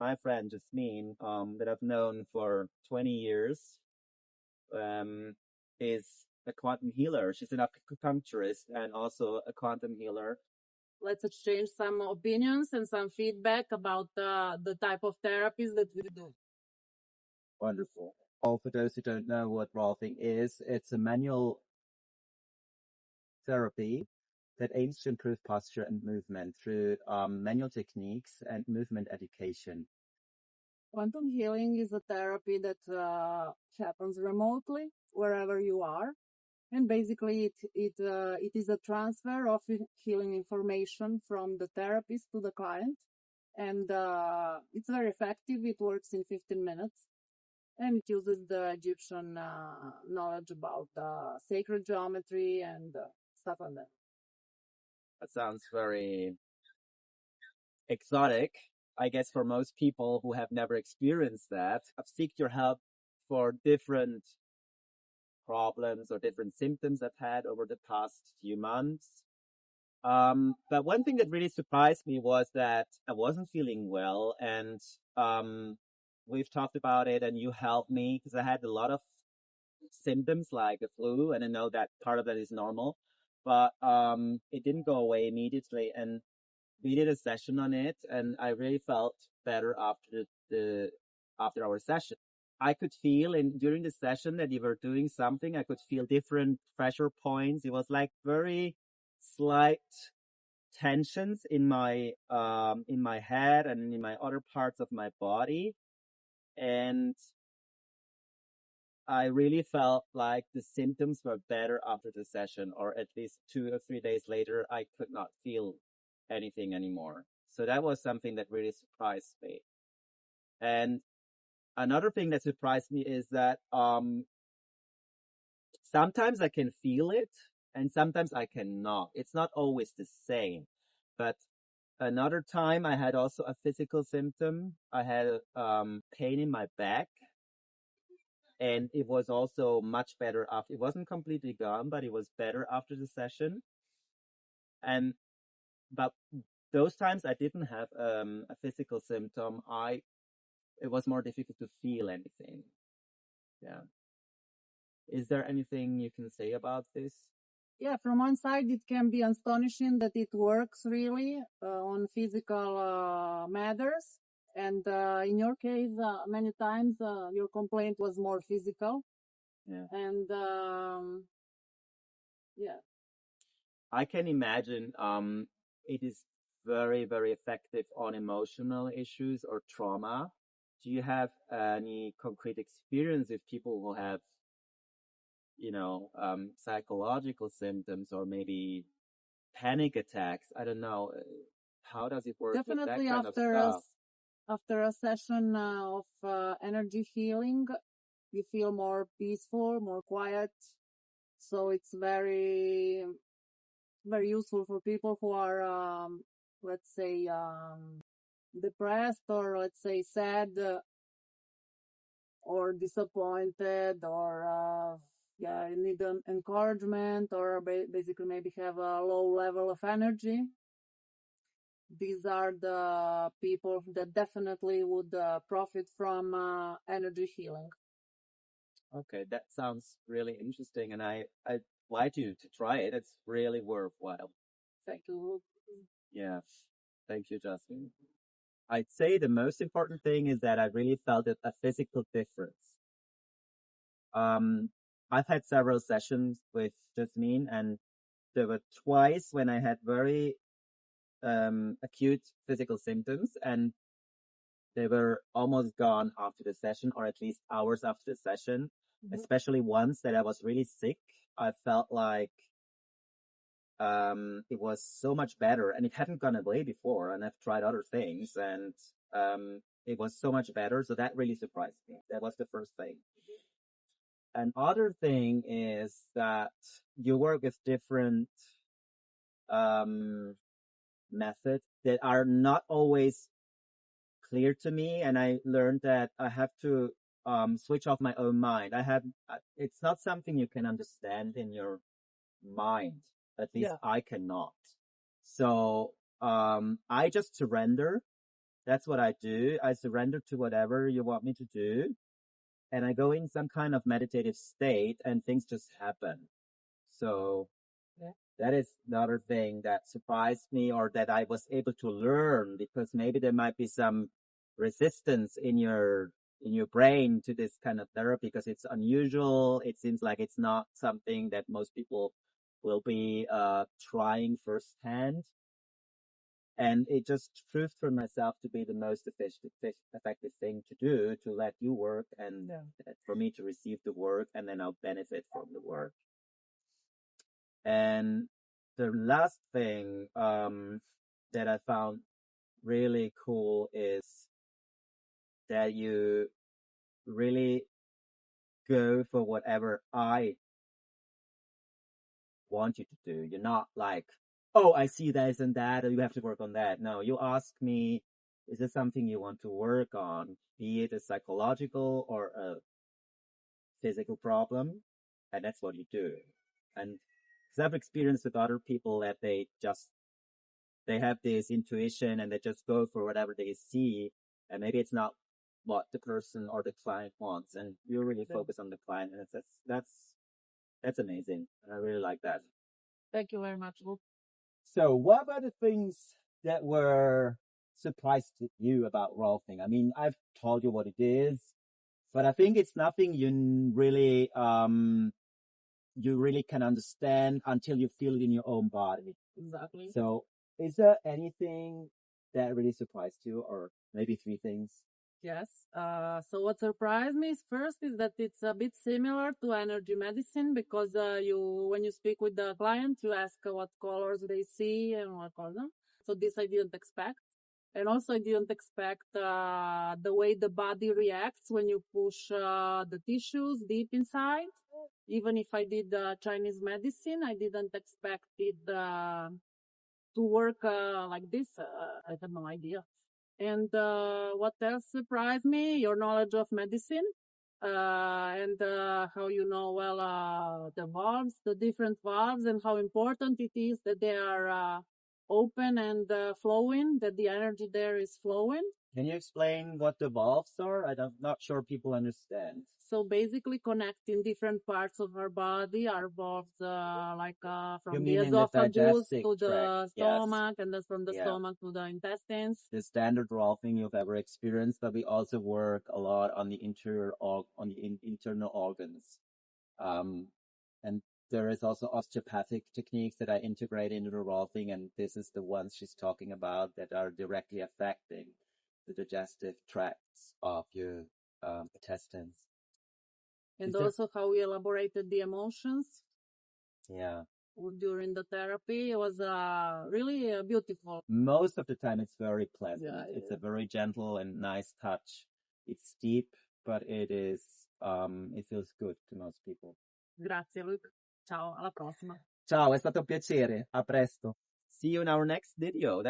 my friend Jasmine, that I've known for 20 years, um, is a quantum healer. She's an acupuncturist and also a quantum healer. Let's exchange some opinions and some feedback about the type of therapies that we do. Wonderful. For those who don't know what Rolfing is, it's a manual therapy that aims to improve posture and movement through manual techniques and movement education. Quantum healing is a therapy that happens remotely wherever you are. And basically, it is a transfer of healing information from the therapist to the client. And it's very effective. It works in 15 minutes. And it uses the Egyptian knowledge about sacred geometry and stuff like that. That sounds very exotic, I guess, for most people who have never experienced that. I've sought your help for different problems or different symptoms I've had over the past few months. But one thing that really surprised me was that I wasn't feeling well, and we've talked about it, and you helped me because I had a lot of symptoms like the flu, and I know that part of that is normal, but it didn't go away immediately, and we did a session on it, and I really felt better after our session. I could feel during the session that you were doing something. I could feel different pressure points. It was like very slight tensions in my head and in my other parts of my body, and I really felt like the symptoms were better after the session, or at least 2 or 3 days later, I could not feel anything anymore. So that was something that really surprised me. And another thing that surprised me is that sometimes I can feel it and sometimes I cannot. It's not always the same. But another time I had also a physical symptom. I had pain in my back. And it was also much better after. It wasn't completely gone, but it was better after the session. But those times I didn't have a physical symptom. It was more difficult to feel anything. Yeah. Is there anything you can say about this? Yeah, from one side, it can be astonishing that it works really on physical matters. And in your case, many times your complaint was more physical. Yeah. And yeah. I can imagine it is very, very effective on emotional issues or trauma. Do you have any concrete experience with people who have, psychological symptoms or maybe panic attacks? I don't know. How does it work? Definitely with that kind of stuff? after a session of energy healing, you feel more peaceful, more quiet. So it's very, very useful for people who are, let's say, depressed or let's say sad or disappointed or need an encouragement or basically maybe have a low level of energy. These are the people that definitely would profit from energy healing. Okay, that sounds really interesting, and I'd like you to try it. It's really worthwhile. Thank you. Yeah, thank you, Jasmine. I'd say the most important thing is that I really felt a physical difference. I've had several sessions with Jasmine, and there were twice when I had very acute physical symptoms, and they were almost gone after the session, or at least hours after the session. Mm-hmm. Especially once that I was really sick, I felt like it was so much better, and it hadn't gone away before, and I've tried other things, and it was so much better. So that really surprised me. That was the first thing. Another thing is that you work with different methods that are not always clear to me, and I learned that I have to switch off my own mind. It's not something you can understand in your mind. At least I cannot. So I just surrender that's what I do. I surrender to whatever you want me to do. And I go in some kind of meditative state and things just happen. So that is another thing that surprised me, or that I was able to learn, because maybe there might be some resistance in your brain to this kind of therapy because it's unusual. It seems like it's not something that most people will be trying firsthand. And it just proved for myself to be the most effective thing to do, to let you work and for me to receive the work, and then I'll benefit from the work. And the last thing that I found really cool is that you really go for whatever I want you to do. You're not like, oh, I see this and that, and you have to work on that. No, you ask me, is this something you want to work on? Be it a psychological or a physical problem, and that's what you do. And because I've experienced with other people that they have this intuition and they just go for whatever they see, and maybe it's not what the person or the client wants, and you really focus on the client, and that's amazing. I really like that. Thank you very much, Luke. So what are the things that were surprised to you about Rolfing? I mean, I've told you what it is, but I think it's nothing you really can understand until you feel it in your own body. Exactly. So is there anything that really surprised you, or maybe 3 things? Yes. So what surprised me is first is that it's a bit similar to energy medicine, because when you speak with the client, you ask what colors they see and what color. So this I didn't expect. And also I didn't expect the way the body reacts when you push the tissues deep inside. Even if I did Chinese medicine, I didn't expect it to work like this. I had no idea. And what else surprised me? Your knowledge of medicine, and how you know well the valves, the different valves, and how important it is that they are open and flowing, that the energy there is flowing. Can you explain what the valves are? I'm not sure people understand. So basically connecting different parts of our body, our valves, from the esophagus to the stomach, and then from the stomach to the intestines. The standard Rolfing you've ever experienced, but we also work a lot on the internal organs. And there is also osteopathic techniques that I integrate into the Rolfing, and this is the ones she's talking about that are directly affecting the digestive tracts of your intestines. And also how we elaborated the emotions. Yeah. During the therapy, it was really beautiful. Most of the time it's very pleasant. Yeah. It's a very gentle and nice touch. It's deep, but it feels good to most people. Grazie, Luke. Ciao, alla prossima. Ciao, è stato un piacere. A presto. See you in our next video.